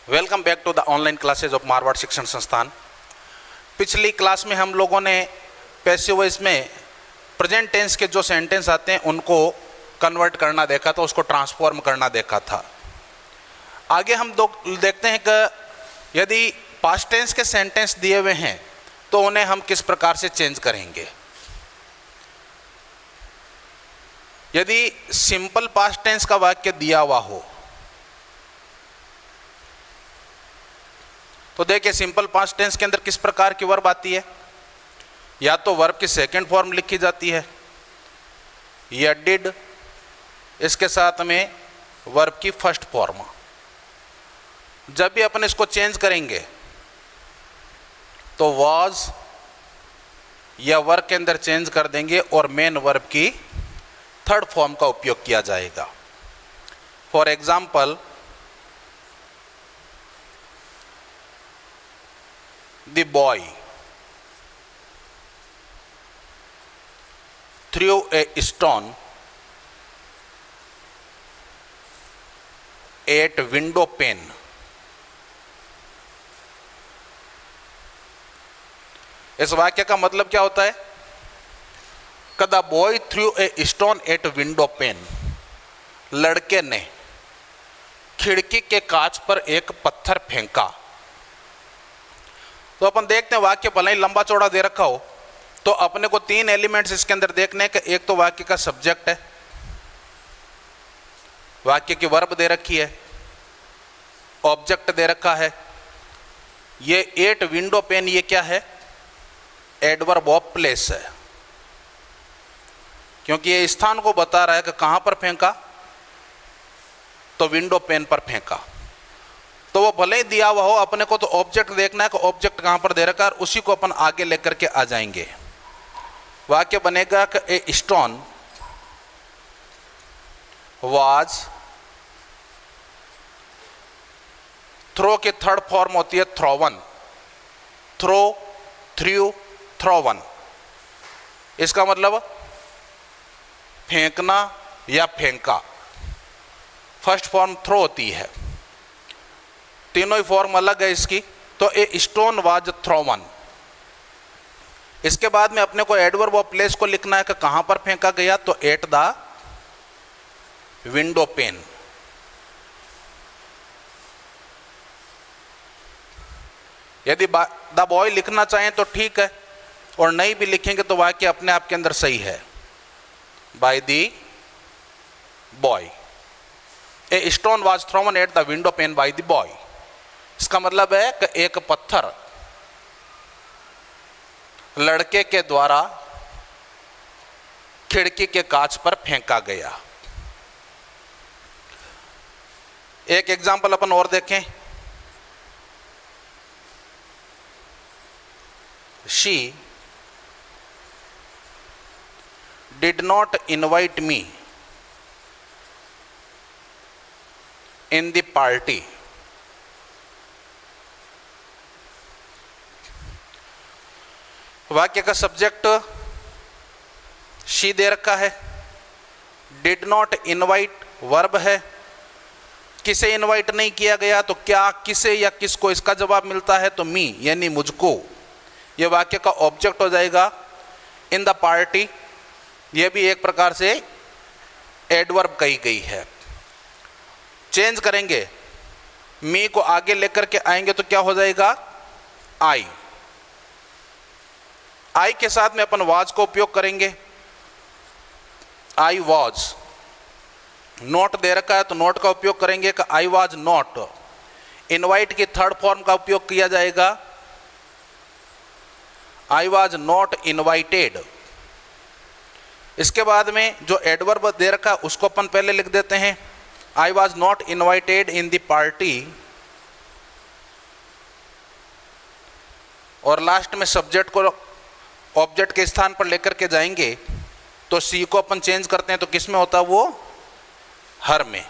Welcome back to the online classes of Marwar Shikshan Sansthan. पिछली class में हम लोगों ने पैसिव वॉइस में प्रेजेंट टेंस के जो सेंटेंस आते हैं उनको कन्वर्ट करना देखा था, उसको ट्रांसफॉर्म करना देखा था। आगे हम देखते हैं कि यदि पास्ट टेंस के सेंटेंस दिए हुए हैं तो उन्हें हम किस प्रकार से चेंज करेंगे। यदि सिंपल पास्ट टेंस का वाक्य दिया हुआ हो तो देखिए सिंपल पास्ट टेंस के अंदर किस प्रकार की वर्ब आती है। या तो वर्ब की सेकंड फॉर्म लिखी जाती है या डिड, इसके साथ में वर्ब की फर्स्ट फॉर्म। जब भी अपन इसको चेंज करेंगे तो वाज या वर्ब के अंदर चेंज कर देंगे और मेन वर्ब की थर्ड फॉर्म का उपयोग किया जाएगा। For example, the boy threw a stone at window pane। इस वाक्य का मतलब क्या होता है? The boy through a stone eight window pane. लड़के ने खिड़की के कांच पर एक पत्थर फेंका। तो अपन देखते हैं वाक्य भले ही लंबा चौड़ा दे रखा हो तो अपने को तीन एलिमेंट्स इसके अंदर देखने के। एक तो वाक्य का सब्जेक्ट है, वाक्य की वर्ब दे रखी है, ऑब्जेक्ट दे रखा है। ये एट विंडो पेन, ये क्या है? एडवर्ब ऑफ प्लेस है, क्योंकि ये स्थान को बता रहा है कि कहां पर फेंका, तो विंडो पेन पर फेंका। तो वो भले ही दिया हुआ हो, अपने को तो ऑब्जेक्ट देखना है कि ऑब्जेक्ट कहां पर दे रखा है, और उसी को अपन आगे लेकर के आ जाएंगे। वाक्य बनेगा कि ए स्टोन वाज, थ्रो की थर्ड फॉर्म होती है थ्रोवन। Throw, through, थ्रोवन। इसका मतलब फेंकना या फेंका। फर्स्ट फॉर्म थ्रो होती है, तीनों ही फॉर्म अलग है इसकी। तो ए स्टोन वाज थ्रोवन। इसके बाद में अपने को एडवर्ब ऑफ प्लेस को लिखना है कि कहां पर फेंका गया, तो एट द विंडो पेन। यदि द बॉय लिखना चाहें तो ठीक है, और नहीं भी लिखेंगे तो वाक्य अपने आप के अंदर सही है। By the boy, a stone was thrown at the window pane by the boy. इसका मतलब है कि एक पत्थर लड़के के द्वारा खिड़की के कांच पर फेंका गया। एक एग्जाम्पल अपन और देखें। She did not invite me in the party. वाक्य का सब्जेक्ट शी दे रखा है, डिड नॉट इनवाइट वर्ब है। किसे इनवाइट नहीं किया गया, तो क्या, किसे या किसको, इसका जवाब मिलता है तो मी यानी मुझको। यह वाक्य का ऑब्जेक्ट हो जाएगा। इन द पार्टी, यह भी एक प्रकार से एडवर्ब कही गई है। चेंज करेंगे, मी को आगे लेकर के आएंगे तो क्या हो जाएगा? आई। आई के साथ में अपन वाज को उपयोग करेंगे। I was. नॉट दे रखा है तो नॉट का उपयोग करेंगे कि आई वाज नॉट। इनवाइट की थर्ड फॉर्म का उपयोग किया जाएगा, आई वाज नॉट इनवाइटेड। इसके बाद में जो एडवर्ब दे रखा है उसको अपन पहले लिख देते हैं, I was not invited in the party. और लास्ट में सब्जेक्ट को ऑब्जेक्ट के स्थान पर लेकर के जाएंगे तो सी को अपन चेंज करते हैं तो किस में होता है वो? हर में।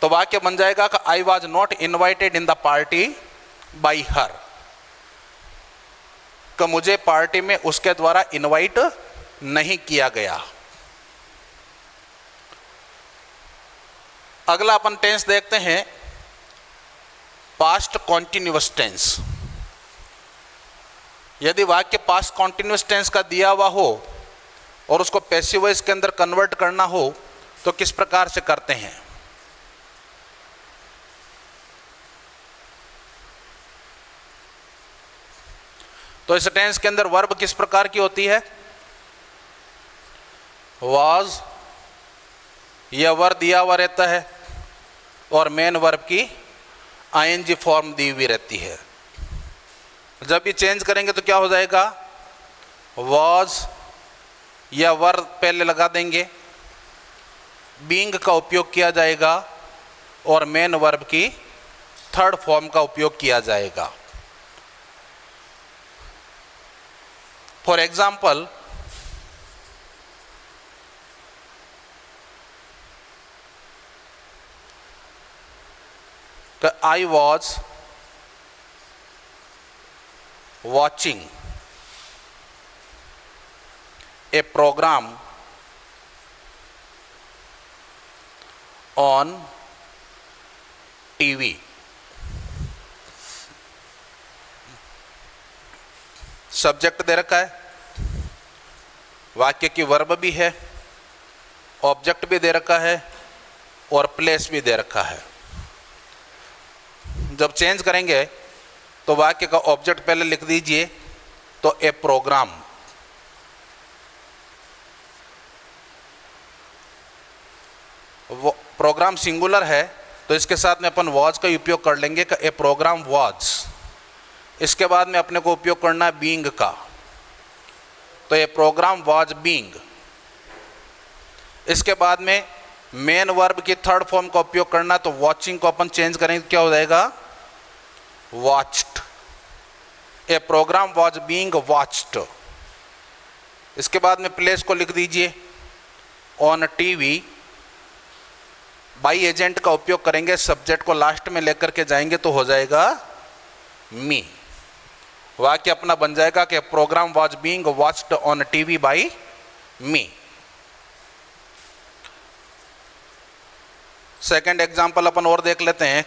तो वाक्य बन जाएगा कि I was not invited in the party bye हर, कि मुझे पार्टी में उसके द्वारा इनवाइट नहीं किया गया। अगला अपन टेंस देखते हैं पास्ट कॉन्टिन्यूअस टेंस। यदि वाक्य पास्ट कॉन्टिन्यूअस टेंस का दिया हुआ हो और उसको पैसिव वॉइस के अंदर कन्वर्ट करना हो तो किस प्रकार से करते हैं? तो इस टेंस के अंदर वर्ब किस प्रकार की होती है? वाज, यह वर्ब दिया हुआ रहता है और मेन वर्ब की आईएनजी फॉर्म दी हुई रहती है। जब ये चेंज करेंगे तो क्या हो जाएगा? वाज या वर्ब पहले लगा देंगे, बीइंग का उपयोग किया जाएगा और मेन वर्ब की थर्ड फॉर्म का उपयोग किया जाएगा। For example, I was watching a program on TV। Subject दे रखा है, वाक्य की वर्ब भी है, ऑब्जेक्ट भी दे रखा है और प्लेस भी दे रखा है। जब चेंज करेंगे तो वाक्य का ऑब्जेक्ट पहले लिख दीजिए, तो ए प्रोग्राम। वो प्रोग्राम सिंगुलर है तो इसके साथ में अपन वॉज का उपयोग कर लेंगे कि ए प्रोग्राम वॉज। इसके बाद में अपने को उपयोग करना है बीइंग का, तो ए प्रोग्राम वॉज बीइंग। इसके बाद में मेन वर्ब की थर्ड फॉर्म का उपयोग करना, तो वॉचिंग को अपन चेंज करेंगे तो क्या हो जाएगा? Watched. A program was being watched. इसके बाद में प्लेस को लिख दीजिए ऑन टीवी। बाई एजेंट का उपयोग करेंगे, सब्जेक्ट को लास्ट में लेकर के जाएंगे तो हो जाएगा मी। वाक्य अपना बन जाएगा कि programme was being watched on TV by me. Second example अपन और देख लेते हैं।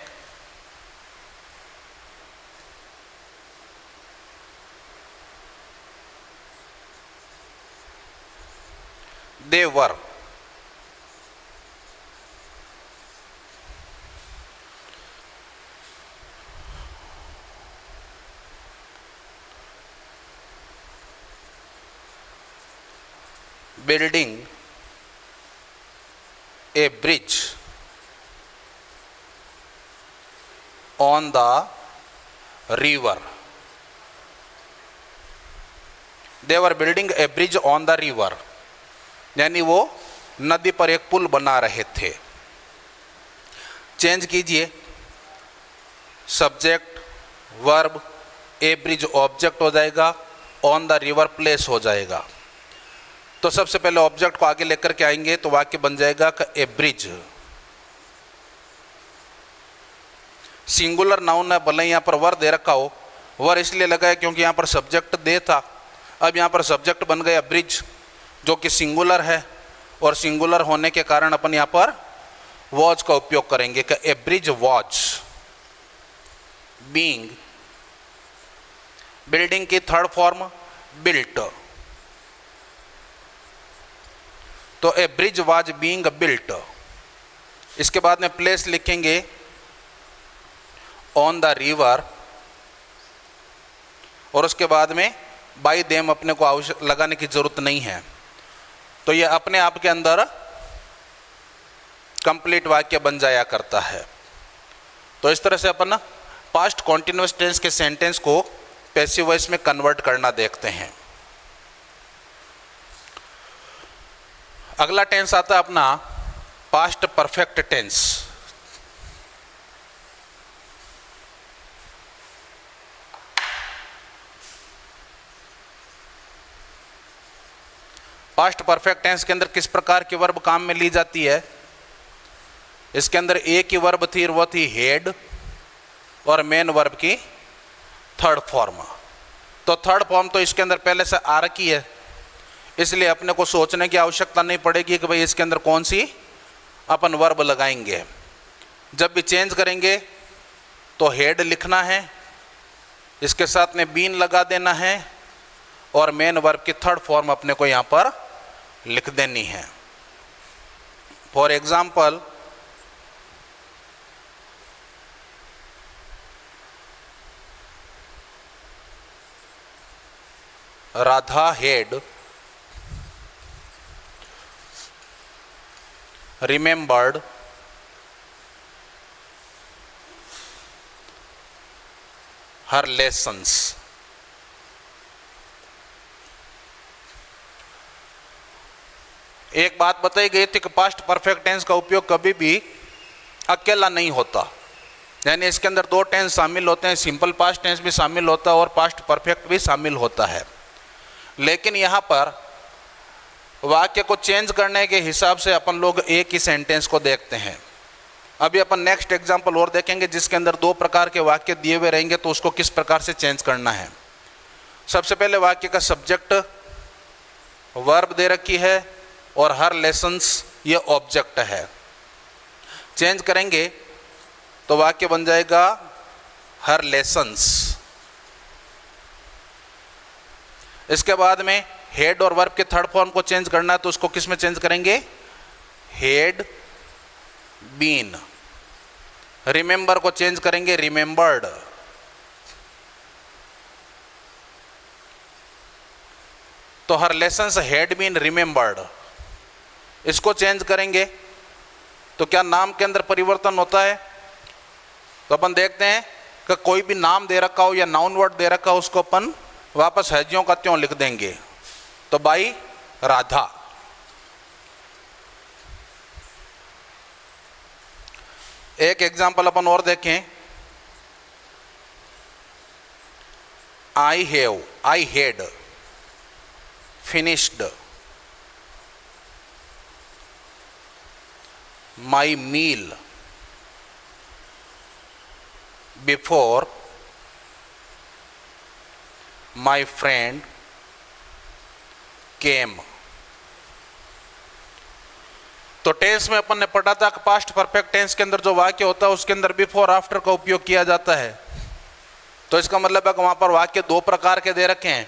They were building a bridge on the river। They were building a bridge on the river, यानी वो नदी पर एक पुल बना रहे थे। चेंज कीजिए, सब्जेक्ट वर्ब, ए ब्रिज ऑब्जेक्ट हो जाएगा, ऑन द रिवर प्लेस हो जाएगा। तो सबसे पहले ऑब्जेक्ट को आगे लेकर के आएंगे तो वाक्य बन जाएगा कि ए ब्रिज। सिंगुलर नाउन है, भले यहाँ पर वर दे रखा हो, वर इसलिए लगा है क्योंकि यहाँ पर सब्जेक्ट दे था। अब यहाँ पर सब्जेक्ट बन गया ब्रिज, जो कि सिंगुलर है, और सिंगुलर होने के कारण अपन यहाँ पर वॉज का उपयोग करेंगे कि ए ब्रिज वॉज बीइंग। बिल्डिंग की थर्ड फॉर्म बिल्ट, तो ए ब्रिज वॉज बीइंग बिल्ट। इसके बाद में प्लेस लिखेंगे ऑन द रिवर, और उसके बाद में बाई देम अपने को आवश्यक लगाने की जरूरत नहीं है। तो ये अपने आप के अंदर कंप्लीट वाक्य बन जाया करता है। तो इस तरह से अपन पास्ट कॉन्टिन्यूअस टेंस के सेंटेंस को पैसिव वॉइस में कन्वर्ट करना देखते हैं। अगला टेंस आता है अपना past perfect tense. Past perfect tense के अंदर किस प्रकार की वर्ब काम में ली जाती है? इसके अंदर एक ही वर्ब थी, वो थी हेड, और मेन वर्ब की थर्ड फॉर्म। तो थर्ड फॉर्म तो इसके अंदर पहले से आ रखी है, इसलिए अपने को सोचने की आवश्यकता नहीं पड़ेगी कि भाई इसके अंदर कौन सी अपन वर्ब लगाएंगे। जब भी चेंज करेंगे तो हेड लिखना है, इसके साथ में बीन लगा देना है और मेन वर्ब की थर्ड फॉर्म अपने को यहाँ पर लिख देनी है। For example, Radha head remembered her lessons। एक बात बताई गई थी कि पास्ट परफेक्ट टेंस का उपयोग कभी भी अकेला नहीं होता, यानी इसके अंदर दो टेंस शामिल होते हैं, सिंपल पास्ट टेंस भी शामिल होता है और पास्ट परफेक्ट भी शामिल होता है। लेकिन यहाँ पर वाक्य को चेंज करने के हिसाब से अपन लोग एक ही सेंटेंस को देखते हैं। अभी अपन नेक्स्ट एग्जांपल और देखेंगे जिसके अंदर दो प्रकार के वाक्य दिए हुए रहेंगे, तो उसको किस प्रकार से चेंज करना है। सबसे पहले वाक्य का सब्जेक्ट वर्ब दे रखी है और हर लेसन्स ये ऑब्जेक्ट है। चेंज करेंगे तो वाक्य बन जाएगा हर लेसन्स। इसके बाद में हेड और वर्ब के थर्ड फॉर्म को चेंज करना है, तो उसको किस में चेंज करेंगे, हेड बीन। रिमेंबर को चेंज करेंगे रिमेंबर्ड। तो हर लेसन्स हेड बीन रिमेंबर्ड। इसको चेंज करेंगे तो क्या नाम के अंदर परिवर्तन होता है। तो अपन देखते हैं कि कोई भी नाम दे रखा हो या नाउन वर्ड दे रखा हो, उसको अपन वापस है ज्यों का त्यों लिख देंगे। तो बाई राधा। एक एग्जाम्पल अपन और देखें, I had finished my meal before my friend came. तो टेंस में अपन ने पढ़ा था कि पास्ट परफेक्ट टेंस के अंदर जो वाक्य होता है उसके अंदर बिफोर आफ्टर का उपयोग किया जाता है। तो इसका मतलब है कि वहां पर वाक्य दो प्रकार के दे रखे हैं।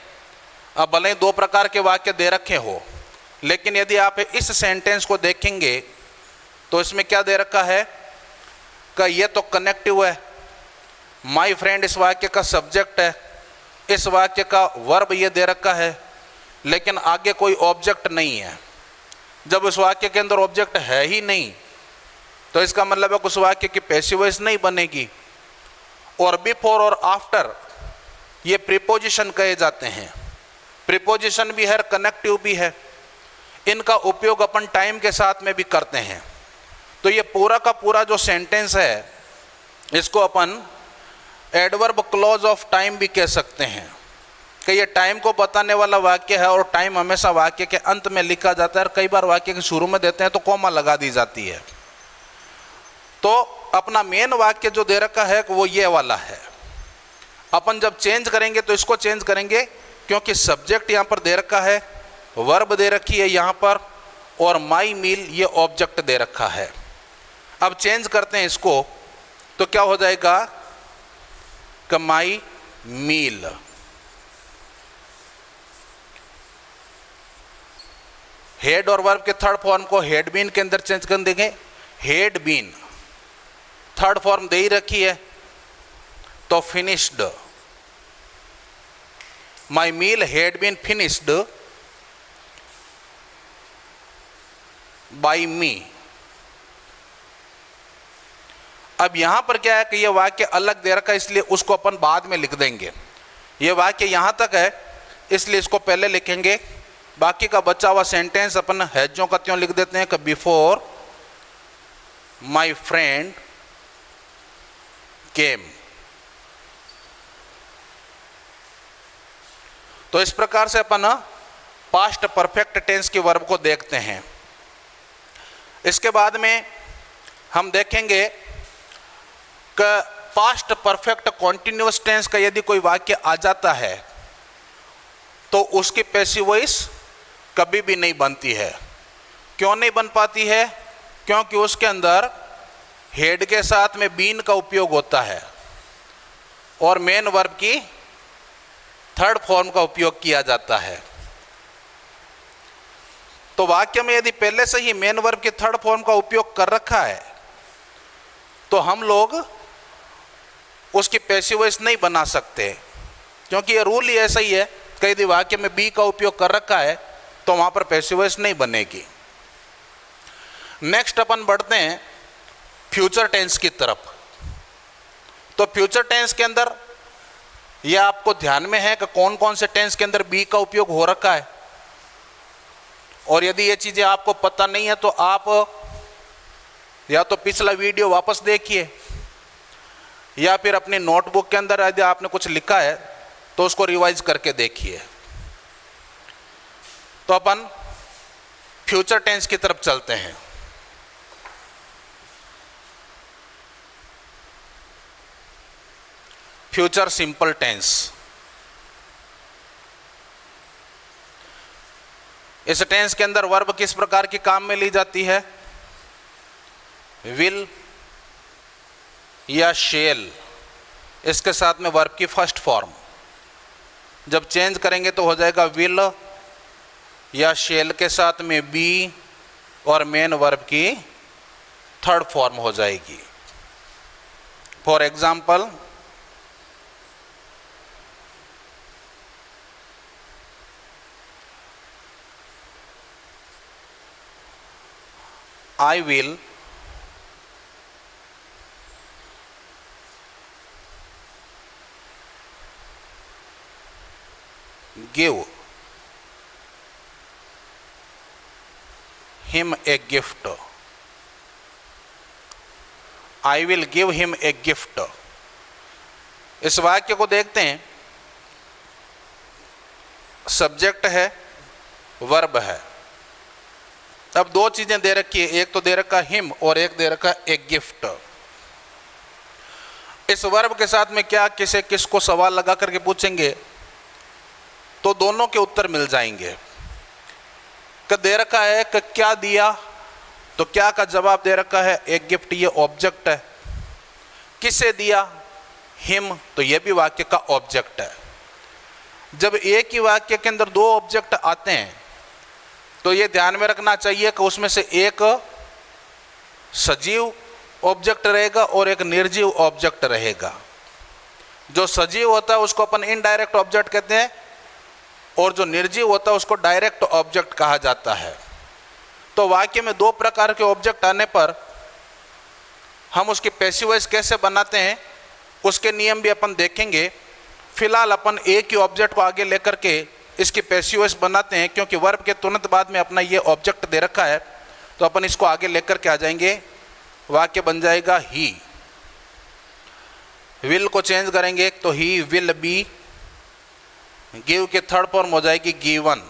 अब भले ही दो प्रकार के वाक्य दे रखे हो, लेकिन यदि आप इस सेंटेंस को देखेंगे तो इसमें क्या दे रखा है कि ये तो कनेक्टिव है। माई फ्रेंड इस वाक्य का सब्जेक्ट है, इस वाक्य का वर्ब ये दे रखा है, लेकिन आगे कोई ऑब्जेक्ट नहीं है। जब उस वाक्य के अंदर ऑब्जेक्ट है ही नहीं, तो इसका मतलब है उस वाक्य की पैसिव वॉइस नहीं बनेगी। और बिफोर और आफ्टर ये प्रीपोजिशन कहे जाते हैं। प्रीपोजिशन भी है, कनेक्टिव भी है। इनका उपयोग अपन टाइम के साथ में भी करते हैं। तो ये पूरा का पूरा जो सेंटेंस है, इसको अपन एडवर्ब क्लॉज ऑफ टाइम भी कह सकते हैं कि ये टाइम को बताने वाला वाक्य है और टाइम हमेशा वाक्य के अंत में लिखा जाता है। और कई बार वाक्य के शुरू में देते हैं तो कॉमा लगा दी जाती है। तो अपना मेन वाक्य जो दे रखा है वो ये वाला है। अपन जब चेंज करेंगे तो इसको चेंज करेंगे क्योंकि सब्जेक्ट यहाँ पर दे रखा है, वर्ब दे रखी है यहाँ पर, और माई मील ये ऑब्जेक्ट दे रखा है। अब चेंज करते हैं इसको तो क्या हो जाएगा कि माई मील। हेड और वर्ब के थर्ड फॉर्म को हेड बीन के अंदर चेंज कर देंगे, हेड बीन। थर्ड फॉर्म दे ही रखी है तो finished. My meal had been finished by me. अब यहां पर क्या है कि यह वाक्य अलग दे रखा है, इसलिए उसको अपन बाद में लिख देंगे। यह वाक्य यहां तक है इसलिए इसको पहले लिखेंगे। बाकी का बचा हुआ सेंटेंस अपन हैजों का त्यों लिख देते हैं कि बिफोर माई फ्रेंड केम। तो इस प्रकार से अपन पास्ट परफेक्ट टेंस की वर्ब को देखते हैं। इसके बाद में हम देखेंगे कि पास्ट परफेक्ट कॉन्टिन्यूअस टेंस का यदि कोई वाक्य आ जाता है तो उसकी पैसिव वॉइस कभी भी नहीं बनती है। क्यों नहीं बन पाती है? क्योंकि उसके अंदर हेड के साथ में बीन का उपयोग होता है। और मेन वर्ब की थर्ड फॉर्म का उपयोग किया जाता है। तो वाक्य में यदि पहले से ही मेन वर्ब की थर्ड फॉर्म का उपयोग कर रखा है तो हम लोग उसकी पैसिव वॉइस नहीं बना सकते, क्योंकि ये रूल ही ऐसा ही है कि यदि वाक्य में बी का उपयोग कर रखा है तो वहां पर पैसिव वॉइस नहीं बनेगी। नेक्स्ट अपन बढ़ते हैं फ्यूचर टेंस की तरफ। तो फ्यूचर टेंस के अंदर यह आपको ध्यान में है कि कौन कौन से टेंस के अंदर बी का उपयोग हो रखा है, और यदि ये चीजें आपको पता नहीं है तो आप या तो पिछला वीडियो वापस देखिए या फिर अपनी नोटबुक के अंदर यदि आपने कुछ लिखा है तो उसको रिवाइज करके देखिए। तो अपन फ्यूचर टेंस की तरफ चलते हैं। Future simple tense. इस टेंस के अंदर वर्ब किस प्रकार की काम में ली जाती है? विल या शेल, इसके साथ में वर्ब की फर्स्ट फॉर्म। जब चेंज करेंगे तो हो जाएगा विल या शेल के साथ में बी और मेन वर्ब की थर्ड फॉर्म हो जाएगी। For example, I will give him a gift. I will give him a gift. इस वाक्य को देखते हैं। सब्जेक्ट है, वर्ब है। अब दो चीजें दे रखी है, एक तो दे रखा हिम और एक दे रखा एक गिफ्ट। इस वर्ब के साथ में क्या किसे किसको सवाल लगा करके पूछेंगे तो दोनों के उत्तर मिल जाएंगे। कि दे रखा है कि क्या दिया, तो क्या का जवाब दे रखा है एक गिफ्ट, ये ऑब्जेक्ट है। किसे दिया, हिम, तो ये भी वाक्य का ऑब्जेक्ट है। जब एक ही वाक्य के अंदर दो ऑब्जेक्ट आते हैं तो ये ध्यान में रखना चाहिए कि उसमें से एक सजीव ऑब्जेक्ट रहेगा और एक निर्जीव ऑब्जेक्ट रहेगा। जो सजीव होता है उसको अपन इनडायरेक्ट ऑब्जेक्ट कहते हैं और जो निर्जीव होता है उसको डायरेक्ट ऑब्जेक्ट कहा जाता है। तो वाक्य में दो प्रकार के ऑब्जेक्ट आने पर हम उसकी पैसिव वॉइस कैसे बनाते हैं उसके नियम भी अपन देखेंगे। फिलहाल अपन एक ही ऑब्जेक्ट को आगे लेकर के इसकी पैसिव वॉइस बनाते हैं, क्योंकि वर्ब के तुरंत बाद में अपना ये ऑब्जेक्ट दे रखा है तो अपन इसको आगे लेकर के आ जाएंगे। वाक्य बन जाएगा ही। विल को चेंज करेंगे तो ही विल बी। गिव के थर्ड फॉर्म हो जाएगी given.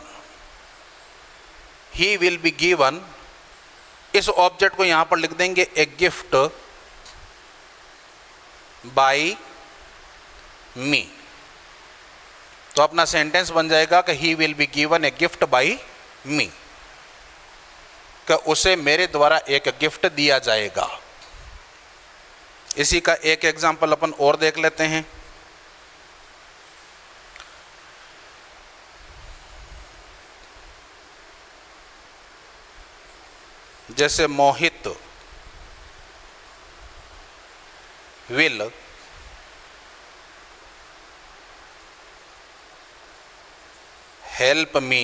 He will be given. इस ऑब्जेक्ट को यहां पर लिख देंगे ए गिफ्ट बाय मी। तो अपना सेंटेंस बन जाएगा कि he will be given a gift by me, कि उसे मेरे द्वारा एक गिफ्ट दिया जाएगा। इसी का एक एग्जांपल अपन और देख लेते हैं। जैसे Mohit will help me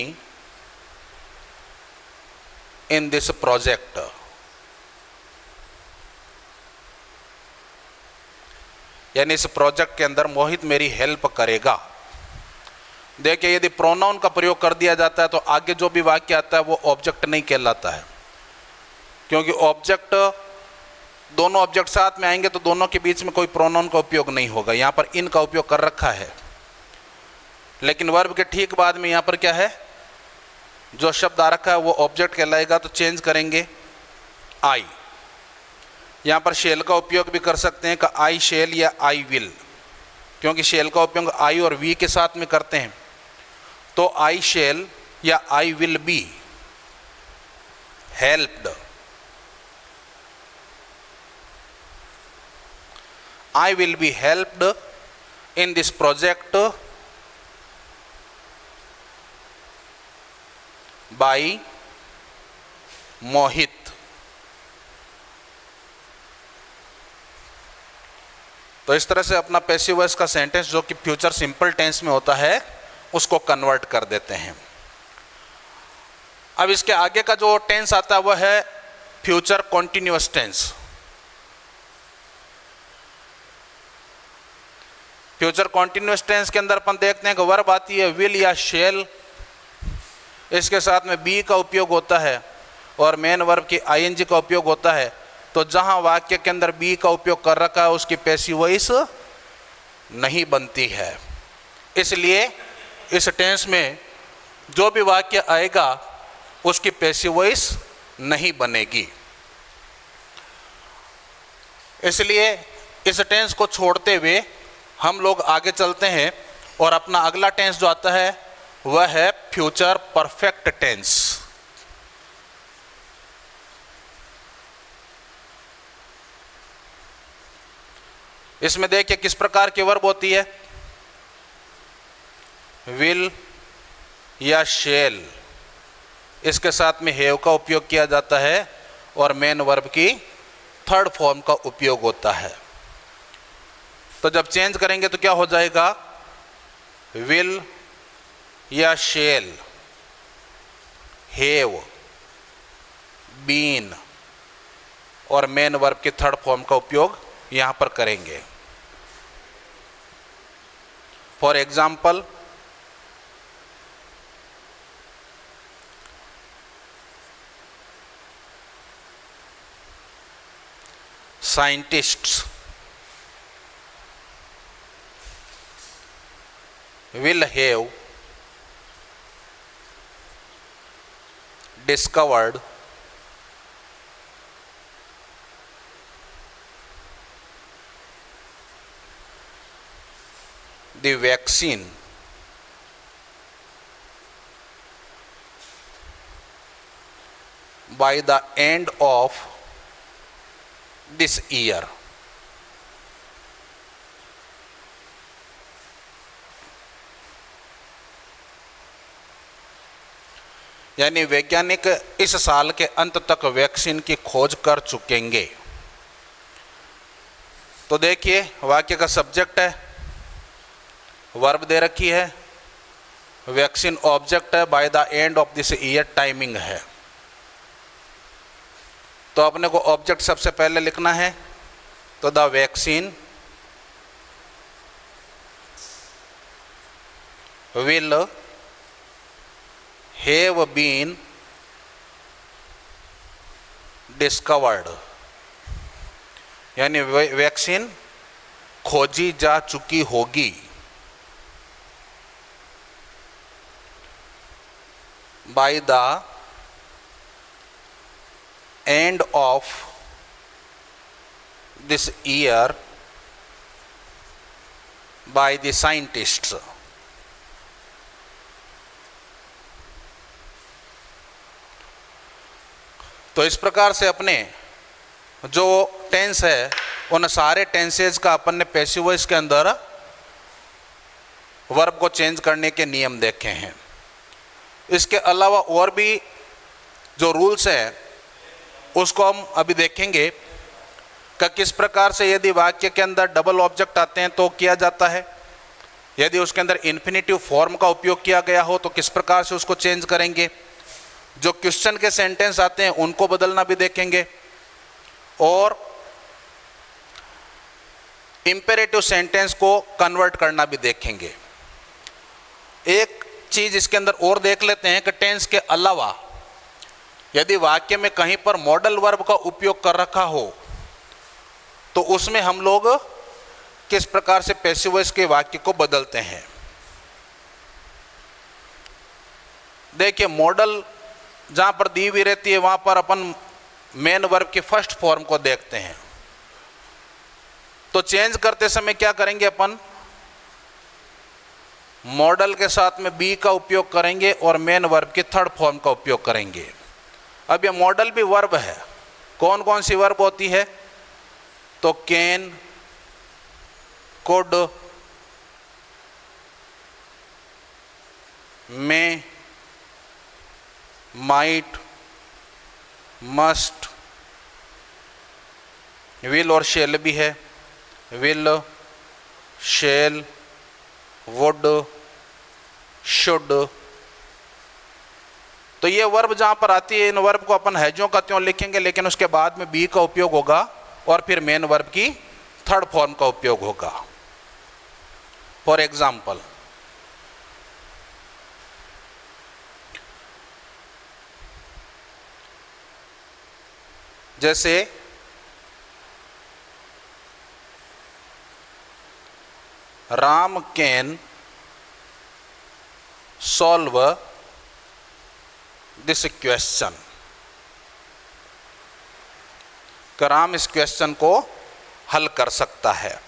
in this project. यानी इस प्रोजेक्ट के अंदर मोहित मेरी हेल्प करेगा। देखिए, यदि प्रोनाउन का प्रयोग कर दिया जाता है तो आगे जो भी वाक्य आता है वो ऑब्जेक्ट नहीं कहलाता है, क्योंकि ऑब्जेक्ट, दोनों ऑब्जेक्ट साथ में आएंगे तो दोनों के बीच में कोई प्रोनाउन का उपयोग नहीं होगा। यहाँ पर इन का उपयोग कर रखा है, लेकिन वर्ब के ठीक बाद में यहाँ पर क्या है, जो शब्द आ रखा है वो ऑब्जेक्ट कहलाएगा। तो चेंज करेंगे आई। यहाँ पर शेल का उपयोग भी कर सकते हैं कि आई शेल या आई विल, क्योंकि शेल का उपयोग आई और वी के साथ में करते हैं। तो आई शेल या I will be helped. I will be helped in this project by मोहित। तो इस तरह से अपना पैसिव वॉइस का सेंटेंस जो कि फ्यूचर सिंपल टेंस में होता है उसको कन्वर्ट कर देते हैं। अब इसके आगे का जो टेंस आता है वह है future continuous tense. Future continuous tense के अंदर अपन देखते हैं कि वर्ब आती है विल या शेल, इसके साथ में बी का उपयोग होता है और मेन वर्ब की आईएनजी का उपयोग होता है। तो जहां वाक्य के अंदर बी का उपयोग कर रखा है उसकी पैसिव वॉइस नहीं बनती है। इसलिए इस टेंस में जो भी वाक्य आएगा उसकी पैसिव वॉइस नहीं बनेगी। इसलिए इस टेंस को छोड़ते हुए हम लोग आगे चलते हैं और अपना अगला टेंस जो आता है वह है फ्यूचर परफेक्ट टेंस। इसमें देखिए किस प्रकार की वर्ब होती है, विल या शेल, इसके साथ में हैव का उपयोग किया जाता है और मेन वर्ब की थर्ड फॉर्म का उपयोग होता है। तो जब चेंज करेंगे तो क्या हो जाएगा, विल या शेल, हैव, बीन और मेन वर्ब की थर्ड फॉर्म का उपयोग यहां पर करेंगे। For example, scientists will have discovered the vaccine by the end of this year। यानी वैज्ञानिक इस साल के अंत तक वैक्सीन की खोज कर चुकेंगे। तो देखिए वाक्य का सब्जेक्ट है, वर्ब दे रखी है, वैक्सीन ऑब्जेक्ट है, by the end of this year timing है। तो अपने को ऑब्जेक्ट सबसे पहले लिखना है, तो the vaccine will have been discovered, यानी वैक्सीन खोजी जा चुकी होगी। By the end of this year by the scientists. तो इस प्रकार से अपने जो टेंस है उन सारे टेंसेज का अपन ने पैसिव वॉइस के अंदर वर्ब को चेंज करने के नियम देखे हैं। इसके अलावा और भी जो रूल्स हैं उसको हम अभी देखेंगे कि किस प्रकार से यदि वाक्य के अंदर डबल ऑब्जेक्ट आते हैं तो किया जाता है, यदि उसके अंदर इन्फिनेटिव फॉर्म का उपयोग किया गया हो तो किस प्रकार से उसको चेंज करेंगे, जो क्वेश्चन के सेंटेंस आते हैं उनको बदलना भी देखेंगे और इंपेरेटिव सेंटेंस को कन्वर्ट करना भी देखेंगे। एक चीज इसके अंदर और देख लेते हैं कि टेंस के अलावा यदि वाक्य में कहीं पर मॉडल वर्ब का उपयोग कर रखा हो तो उसमें हम लोग किस प्रकार से पैसिव वॉइस के वाक्य को बदलते हैं। देखिए मॉडल जहां पर दी हुई रहती है वहां पर अपन मेन वर्ब के फर्स्ट फॉर्म को देखते हैं। तो चेंज करते समय क्या करेंगे, अपन मॉडल के साथ में बी का उपयोग करेंगे और मेन वर्ब के थर्ड फॉर्म का उपयोग करेंगे। अब ये मॉडल भी वर्ब है, कौन कौन सी वर्ब होती है, तो can, could, may, might, must, will और शेल भी है, विल, शेल, वुड, शुड। तो ये वर्ब जहां पर आती है, इन वर्ब को अपन हैजों का त्यों लिखेंगे, लेकिन उसके बाद में बी का उपयोग होगा और फिर मेन वर्ब की थर्ड फॉर्म का उपयोग होगा। फॉर एग्जाम्पल, जैसे Ram can solve this question, Ram इस क्वेश्चन को हल कर सकता है।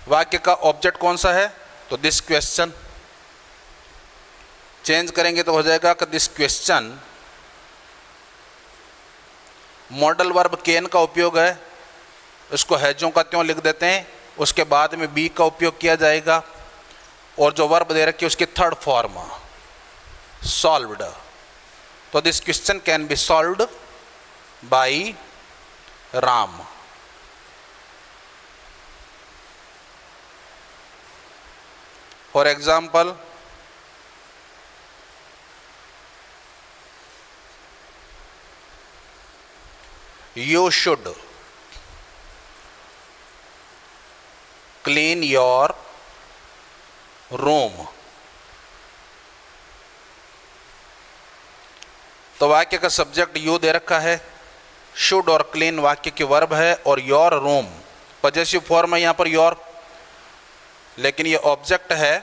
वाक्य का ऑब्जेक्ट कौन सा है? तो दिस क्वेश्चन। चेंज करेंगे तो हो जाएगा कि this question, modal verb can का उपयोग है, इसको हैजों का त्यों लिख देते हैं, उसके बाद में बी का उपयोग किया जाएगा और जो वर्ब दे रखी है उसकी थर्ड फॉर्म सॉल्व्ड। तो this question can be solved by Ram. For example, you should clean your room। तो वाक्य का सब्जेक्ट यू दे रखा है, शुड और क्लीन वाक्य की वर्ब है और योर रूम पजेसिव फॉर्म है यहाँ पर योर, लेकिन ये ऑब्जेक्ट है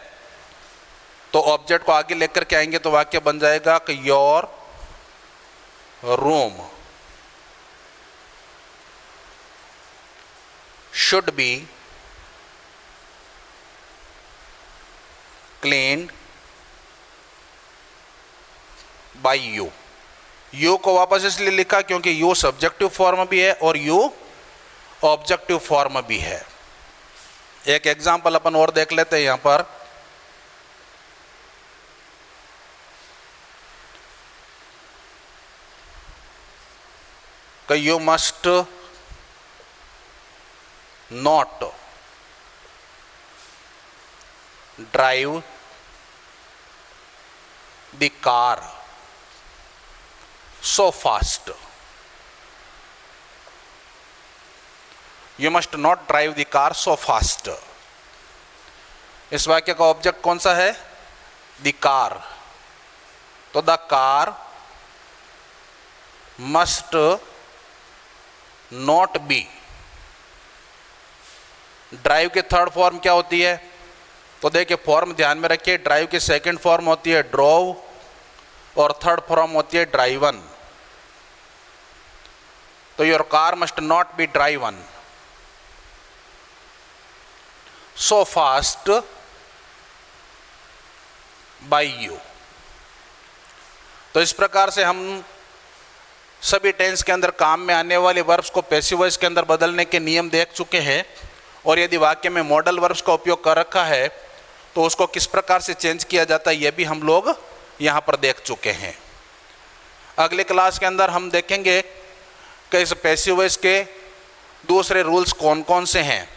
तो ऑब्जेक्ट को आगे लेकर के आएंगे तो वाक्य बन जाएगा कि your room should be cleaned by you। You को वापस इसलिए लिखा क्योंकि यू सब्जेक्टिव फॉर्म भी है और यू ऑब्जेक्टिव फॉर्म भी है। एक एग्जांपल अपन और देख लेते हैं यहां पर, कि you must not drive the car so fast। You must not drive the car so fast। इस वाक्य का ऑब्जेक्ट कौन सा है? the car। तो the car must not be, drive की थर्ड फॉर्म क्या होती है? तो देखिए फॉर्म ध्यान में रखिए, ड्राइव की सेकंड फॉर्म होती है ड्रोव और थर्ड फॉर्म होती है ड्राइवन। तो your car must not be driven so fast by you. तो इस प्रकार से हम सभी टेंस के अंदर काम में आने वाले वर्ब्स को पैसिव वॉइस के अंदर बदलने के नियम देख चुके हैं और यदि वाक्य में मॉडल वर्ब्स का उपयोग कर रखा है तो उसको किस प्रकार से चेंज किया जाता है यह भी हम लोग यहाँ पर देख चुके हैं। अगले क्लास के अंदर हम देखेंगे कि इस पैसिव वॉइस के दूसरे रूल्स कौन कौन से हैं।